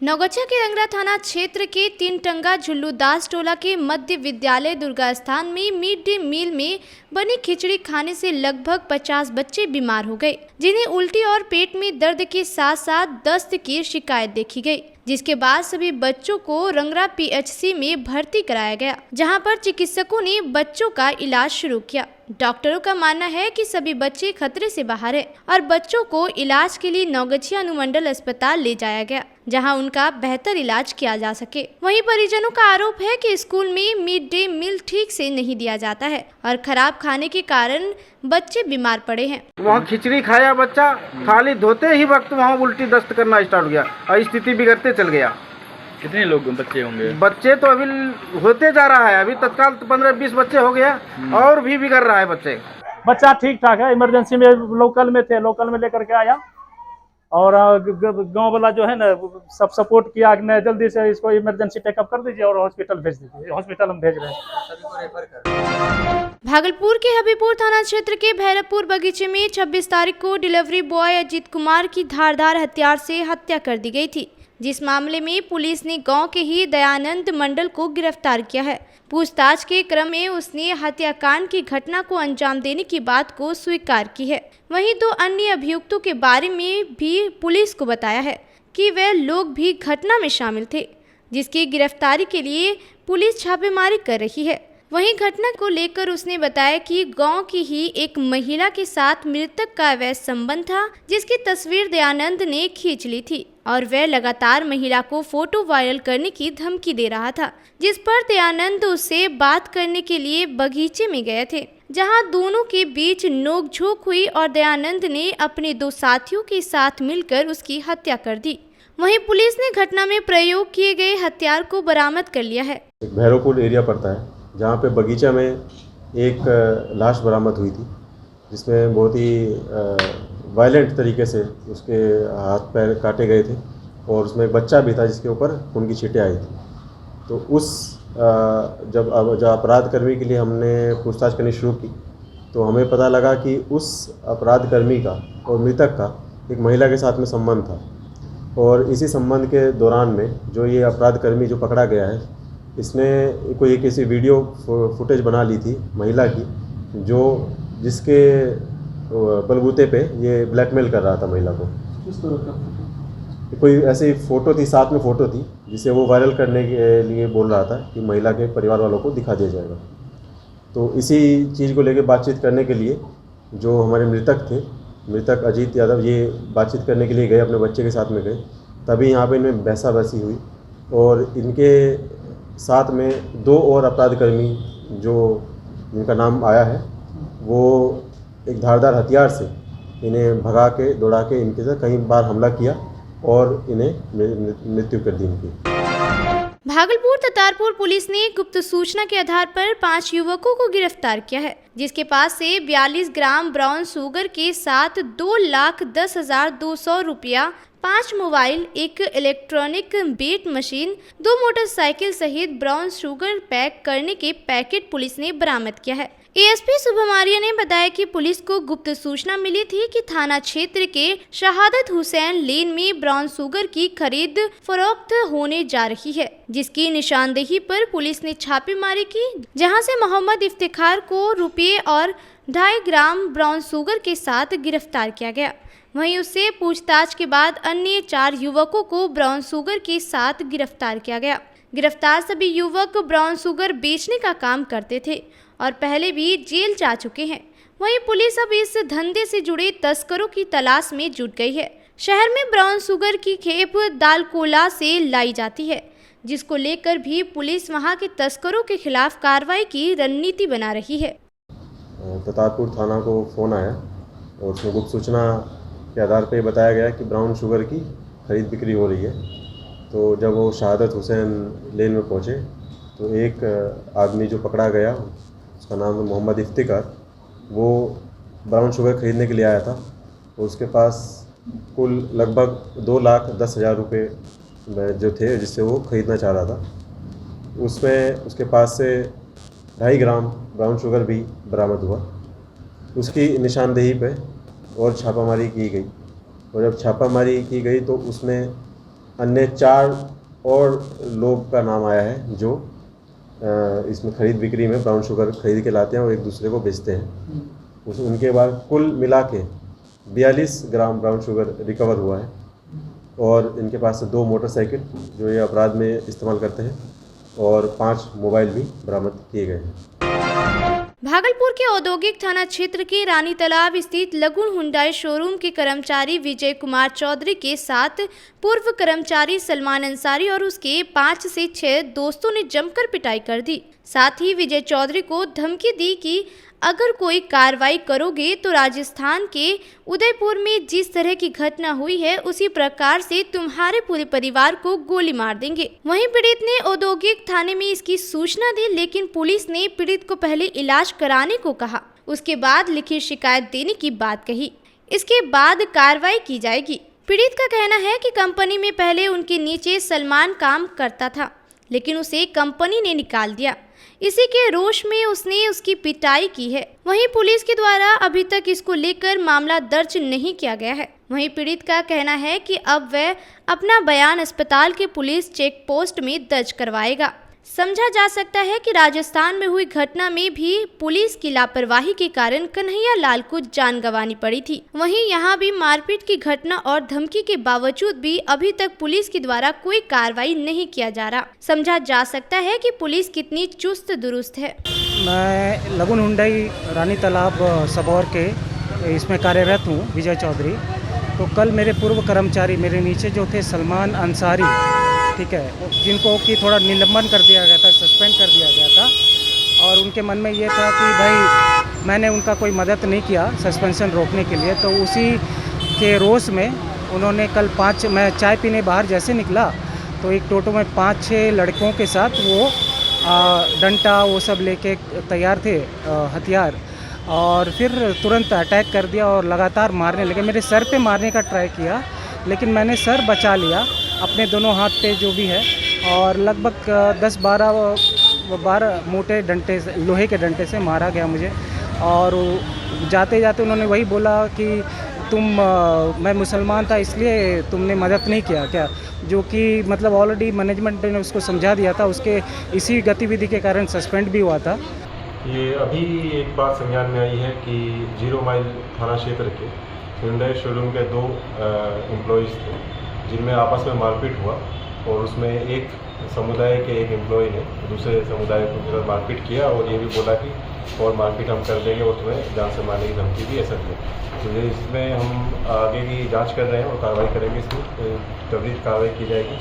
नौगछा के रंगरा थाना क्षेत्र के तीनटंगा झुल्लूदास टोला के मध्य विद्यालय दुर्गा स्थान में मिड डे मील में बनी खिचड़ी खाने से लगभग 50 बच्चे बीमार हो गए, जिन्हें उल्टी और पेट में दर्द के साथ साथ दस्त की शिकायत देखी गई, जिसके बाद सभी बच्चों को रंगरा पीएचसी में भर्ती कराया गया, जहां पर चिकित्सकों ने बच्चों का इलाज शुरू किया। डॉक्टरों का मानना है कि सभी बच्चे खतरे से बाहर हैं और बच्चों को इलाज के लिए नौगछिया अनुमंडल अस्पताल ले जाया गया, जहां उनका बेहतर इलाज किया जा सके। वहीं परिजनों का आरोप है कि स्कूल में मिड डे मील ठीक से नहीं दिया जाता है और खराब खाने के कारण बच्चे बीमार पड़े हैं। वहाँ खिचड़ी खाया बच्चा, थाली धोते ही वक्त वहाँ उल्टी दस्त करना स्टार्ट हो गया और स्थिति बिगड़ते चल गया। कितने लोग बच्चे होंगे? बच्चे तो अभी होते जा रहा है, अभी तत्काल 15-20 बच्चे हो गया और भी बिगड़ रहा है बच्चा ठीक ठाक है। इमरजेंसी में लोकल में थे, लोकल में लेकर के आया और गांव वाला जो है ना सब सपोर्ट किया कि जल्दी से इसको इमरजेंसी टेकअप कर दीजिए और हॉस्पिटल भेज दीजिए। हॉस्पिटल हम भेज रहे हैं। भागलपुर के हबीबपुर थाना क्षेत्र के भैरवपुर बगीचे में 26 तारीख को डिलीवरी बॉय अजीत कुमार की धारदार हथियार से हत्या कर दी गई थी, जिस मामले में पुलिस ने गांव के ही दयानंद मंडल को गिरफ्तार किया है। पूछताछ के क्रम में उसने हत्याकांड की घटना को अंजाम देने की बात को स्वीकार की है। वहीं 2 अन्य अभियुक्तों के बारे में भी पुलिस को बताया है कि वे लोग भी घटना में शामिल थे, जिसकी गिरफ्तारी के लिए पुलिस छापेमारी कर रही है। वहीं घटना को लेकर उसने बताया कि गांव की ही एक महिला के साथ मृतक का अवैध संबंध था, जिसकी तस्वीर दयानंद ने खींच ली थी और वह लगातार महिला को फोटो वायरल करने की धमकी दे रहा था, जिस पर दयानंद उससे बात करने के लिए बगीचे में गए थे, जहां दोनों के बीच नोकझोंक हुई और दयानंद ने अपने 2 साथियों के साथ मिलकर उसकी हत्या कर दी। वहीं पुलिस ने घटना में प्रयोग किए गए हथियार को बरामद कर लिया है। भैरवपुर एरिया पड़ता है, जहाँ पे बगीचा में एक लाश बरामद हुई थी, जिसमें बहुत ही वायलेंट तरीके से उसके हाथ पैर काटे गए थे और उसमें एक बच्चा भी था जिसके ऊपर खून की छींटें आई थी। तो उस जब अपराध कर्मी के लिए हमने पूछताछ करनी शुरू की तो हमें पता लगा कि उस अपराध कर्मी का और मृतक का एक महिला के साथ में संबंध था और इसी संबंध के दौरान में जो ये अपराध कर्मी जो पकड़ा गया है, इसने कोई एक ऐसी वीडियो फुटेज बना ली थी महिला की, जो जिसके बलबूते पे ये ब्लैकमेल कर रहा था महिला को। किस तरह का? कोई ऐसी फ़ोटो थी, साथ में फ़ोटो थी, जिसे वो वायरल करने के लिए बोल रहा था कि महिला के परिवार वालों को दिखा दिया जाएगा। तो इसी चीज़ को लेकर बातचीत करने के लिए जो हमारे मृतक अजीत यादव, ये बातचीत करने के लिए गए, अपने बच्चे के साथ में गए, तभी यहाँ पे इनमें बहसाबहसी हुई और इनके साथ में 2 और अपराधकर्मी जो जिनका नाम आया है, वो एक धारदार हथियार से इन्हें भगा के दौड़ा के इनके साथ कई बार हमला किया और इन्हें मृत्यु कर दी इनकी। भागलपुर ततारपुर पुलिस ने गुप्त सूचना के आधार पर 5 युवकों को गिरफ्तार किया है, जिसके पास से 42 ग्राम ब्राउन शुगर के साथ 2,10,200 रुपया, 5 मोबाइल, एक इलेक्ट्रॉनिक वेट मशीन, 2 मोटरसाइकिल सहित ब्राउन शुगर पैक करने के पैकेट पुलिस ने बरामद किया है। एएसपी शुभम आर्य ने बताया कि पुलिस को गुप्त सूचना मिली थी कि थाना क्षेत्र के शहादत हुसैन लेन में ब्राउन शुगर की खरीद फरोख्त होने जा रही है, जिसकी निशानदेही पर पुलिस ने छापेमारी की, जहां से मोहम्मद इफ्तिखार को रुपये और 2.5 ग्राम ब्राउन शुगर के साथ गिरफ्तार किया गया। वहीं उससे पूछताछ के बाद अन्य 4 युवकों को ब्राउन शुगर के साथ गिरफ्तार किया गया। गिरफ्तार सभी युवक ब्राउन शुगर बेचने का काम करते थे और पहले भी जेल जा चुके हैं। वहीं पुलिस अब इस धंधे से जुड़े तस्करों की तलाश में जुट गई है। शहर में ब्राउन शुगर की खेप दालकोला से लाई जाती है, जिसको लेकर भी पुलिस वहां के तस्करों के खिलाफ कार्रवाई की रणनीति बना रही है। ततारपुर थाना को फ़ोन आया और उसमें गुप्त सूचना के आधार पर बताया गया कि ब्राउन शुगर की खरीद बिक्री हो रही है। तो जब वो शहादत हुसैन लेन में पहुँचे तो एक आदमी जो पकड़ा गया, उसका नाम मोहम्मद इफ्तिकार, वो ब्राउन शुगर ख़रीदने के लिए आया था और उसके पास कुल लगभग 2,10,000 रुपये जो थे जिससे वो ख़रीदना चाह रहा था। उसमें उसके पास से 2.5 ग्राम ब्राउन शुगर भी बरामद हुआ। उसकी निशानदेही पे और छापामारी की गई और जब छापामारी की गई तो उसमें अन्य 4 और लोग का नाम आया है जो इसमें खरीद बिक्री में ब्राउन शुगर खरीद के लाते हैं और एक दूसरे को बेचते हैं। उनके बाद कुल मिला के 42 ग्राम ब्राउन शुगर रिकवर हुआ है और इनके पास से 2 मोटरसाइकिल जो ये अपराध में इस्तेमाल करते हैं और 5 मोबाइल भी बरामद किए गए हैं। भागलपुर के औद्योगिक थाना क्षेत्र के रानी तालाब स्थित लगुन हुंडई शोरूम के कर्मचारी विजय कुमार चौधरी के साथ पूर्व कर्मचारी सलमान अंसारी और उसके 5 से 6 दोस्तों ने जमकर पिटाई कर दी। साथ ही विजय चौधरी को धमकी दी कि अगर कोई कार्रवाई करोगे तो राजस्थान के उदयपुर में जिस तरह की घटना हुई है उसी प्रकार से तुम्हारे पूरे परिवार को गोली मार देंगे। वहीं पीड़ित ने औद्योगिक थाने में इसकी सूचना दी, लेकिन पुलिस ने पीड़ित को पहले इलाज कराने को कहा, उसके बाद लिखित शिकायत देने की बात कही। इसके बाद कार्रवाई की जाएगी। पीड़ित का कहना है कि कंपनी में पहले उनके नीचे सलमान काम करता था, लेकिन उसे कंपनी ने निकाल दिया। इसी के रोष में उसने उसकी पिटाई की है। वहीं पुलिस के द्वारा अभी तक इसको लेकर मामला दर्ज नहीं किया गया है। वहीं पीड़ित का कहना है कि अब वह अपना बयान अस्पताल के पुलिस चेक पोस्ट में दर्ज करवाएगा। समझा जा सकता है कि राजस्थान में हुई घटना में भी पुलिस की लापरवाही के कारण कन्हैया लाल को जान गंवानी पड़ी थी। वहीं यहां भी मारपीट की घटना और धमकी के बावजूद भी अभी तक पुलिस के द्वारा कोई कार्रवाई नहीं किया जा रहा। समझा जा सकता है कि पुलिस कितनी चुस्त दुरुस्त है। मैं लगुन हुंडई रानी तालाब सबौर के इसमें कार्यरत हूँ, विजय चौधरी। तो कल मेरे पूर्व कर्मचारी मेरे नीचे जो थे सलमान अंसारी, ठीक है, जिनको कि थोड़ा निलंबन कर दिया गया था, सस्पेंड कर दिया गया था और उनके मन में ये था कि भाई मैंने उनका कोई मदद नहीं किया सस्पेंशन रोकने के लिए, तो उसी के रोष में उन्होंने कल 5, मैं चाय पीने बाहर जैसे निकला तो एक टोटो में 5-6 लड़कों के साथ वो डंडा वो सब लेके तैयार थे, हथियार, और फिर तुरंत अटैक कर दिया और लगातार मारने लगे। मेरे सर पे मारने का ट्राई किया, लेकिन मैंने सर बचा लिया अपने दोनों हाथ पे जो भी है, और लगभग 10-12 मोटे डंडे से, लोहे के डंडे से मारा गया मुझे। और जाते जाते उन्होंने वही बोला कि मैं मुसलमान था इसलिए तुमने मदद नहीं किया क्या, जो कि मतलब ऑलरेडी मैनेजमेंट ने उसको समझा दिया था, उसके इसी गतिविधि के कारण सस्पेंड भी हुआ था। ये अभी एक बात संज्ञान में आई है कि 0 माइल थाना क्षेत्र के हुंडई शोरूम के 2 एम्प्लॉइज़ थे जिनमें आपस में मारपीट हुआ और उसमें एक समुदाय के एक एम्प्लॉय ने दूसरे समुदाय को मारपीट किया और ये भी बोला कि और मारपीट हम कर देंगे और तुम्हें जान से मारने की धमकी भी ऐसा दी। तो इसमें हम आगे की जांच कर रहे हैं और कार्रवाई करेंगे, इसमें त्वरित कार्रवाई की जाएगी।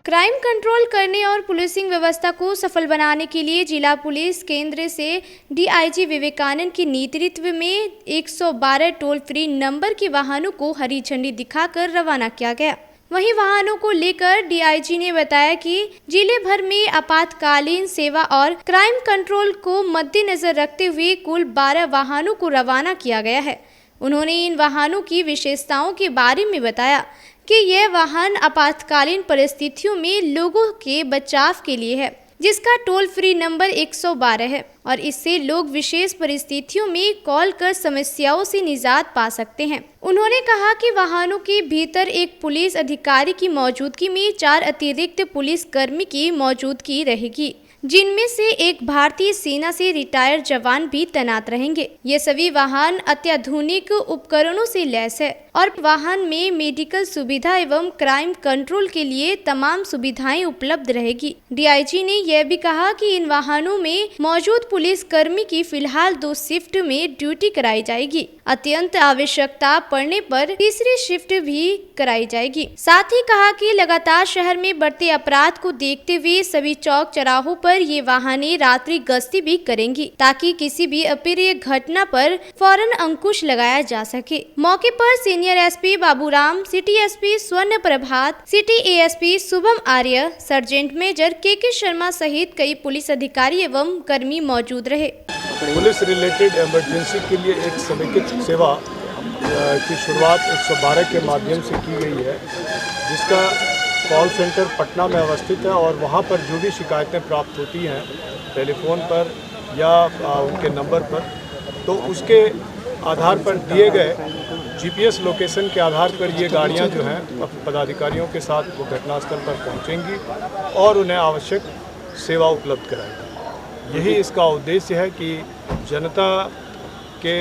क्राइम कंट्रोल करने और पुलिसिंग व्यवस्था को सफल बनाने के लिए जिला पुलिस केंद्र से डीआईजी विवेकानंद के नेतृत्व में 112 टोल फ्री नंबर के वाहनों को हरी झंडी दिखाकर रवाना किया गया। वहीं वाहनों को लेकर डीआईजी ने बताया कि जिले भर में आपातकालीन सेवा और क्राइम कंट्रोल को मद्देनजर रखते हुए कुल 12 वाहनों को रवाना किया गया है। उन्होंने इन वाहनों की विशेषताओं के बारे में बताया कि यह वाहन आपातकालीन परिस्थितियों में लोगों के बचाव के लिए है, जिसका टोल फ्री नंबर 112 है और इससे लोग विशेष परिस्थितियों में कॉल कर समस्याओं से निजात पा सकते हैं। उन्होंने कहा कि वाहनों के भीतर एक पुलिस अधिकारी की मौजूदगी में 4 अतिरिक्त पुलिस कर्मी की मौजूदगी रहेगी, जिनमें से एक भारतीय सेना से रिटायर्ड जवान भी तैनात रहेंगे। ये सभी वाहन अत्याधुनिक उपकरणों से लैस है और वाहन में मेडिकल सुविधा एवं क्राइम कंट्रोल के लिए तमाम सुविधाएं उपलब्ध रहेगी। डीआईजी ने यह भी कहा कि इन वाहनों में मौजूद पुलिस कर्मी की फिलहाल 2 शिफ्ट में ड्यूटी कराई जाएगी। अत्यंत आवश्यकता पड़ने पर तीसरी शिफ्ट भी कराई जाएगी। साथ ही कहा कि लगातार शहर में बढ़ते अपराध को देखते हुए सभी चौक चौराहों पर ये वाहनें रात्रि गश्ती भी करेंगी, ताकि किसी भी अप्रिय घटना पर फौरन अंकुश लगाया जा सके। मौके पर senior SP Baburam, city SP स्वर्ण प्रभात, सिटी एएसपी शुभम आर्य, सर्जेंट मेजर के शर्मा सहित कई पुलिस अधिकारी एवं कर्मी मौजूद रहे। पुलिस रिलेटेड इमरजेंसी के लिए एक समेकित सेवा की शुरुआत 112 के माध्यम से की गई है, जिसका कॉल सेंटर पटना में अवस्थित है और वहाँ पर जो भी शिकायतें प्राप्त होती हैं टेलीफोन पर या उनके नंबर पर, तो उसके आधार पर दिए गए जीपीएस लोकेशन के आधार पर ये गाड़ियां जो हैं पदाधिकारियों के साथ वो घटनास्थल पर पहुंचेंगी और उन्हें आवश्यक सेवा उपलब्ध कराएंगी। यही इसका उद्देश्य है कि जनता के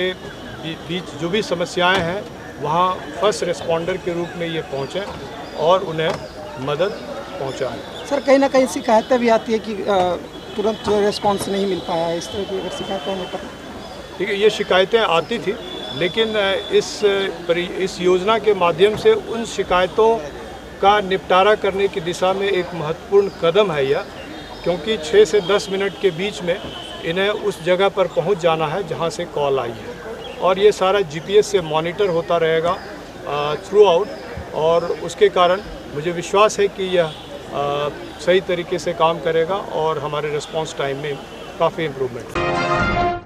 बीच जो भी समस्याएं हैं वहाँ फर्स्ट रिस्पॉन्डर के रूप में ये पहुँचें और उन्हें मदद पहुँचाएँ। सर कहीं ना कहीं शिकायतें भी आती है कि तुरंत जो रिस्पॉन्स नहीं मिल पाया, इस तरह की अगर शिकायतें होने पर? ठीक है, ये शिकायतें आती थी, लेकिन इस योजना के माध्यम से उन शिकायतों का निपटारा करने की दिशा में एक महत्वपूर्ण कदम है यह, क्योंकि 6 से 10 मिनट के बीच में इन्हें उस जगह पर पहुंच जाना है जहां से कॉल आई है, और ये सारा जीपीएस से मॉनिटर होता रहेगा थ्रू आउट, और उसके कारण मुझे विश्वास है कि यह सही तरीके से काम करेगा और हमारे रिस्पांस टाइम में काफ़ी इम्प्रूवमेंट होगा।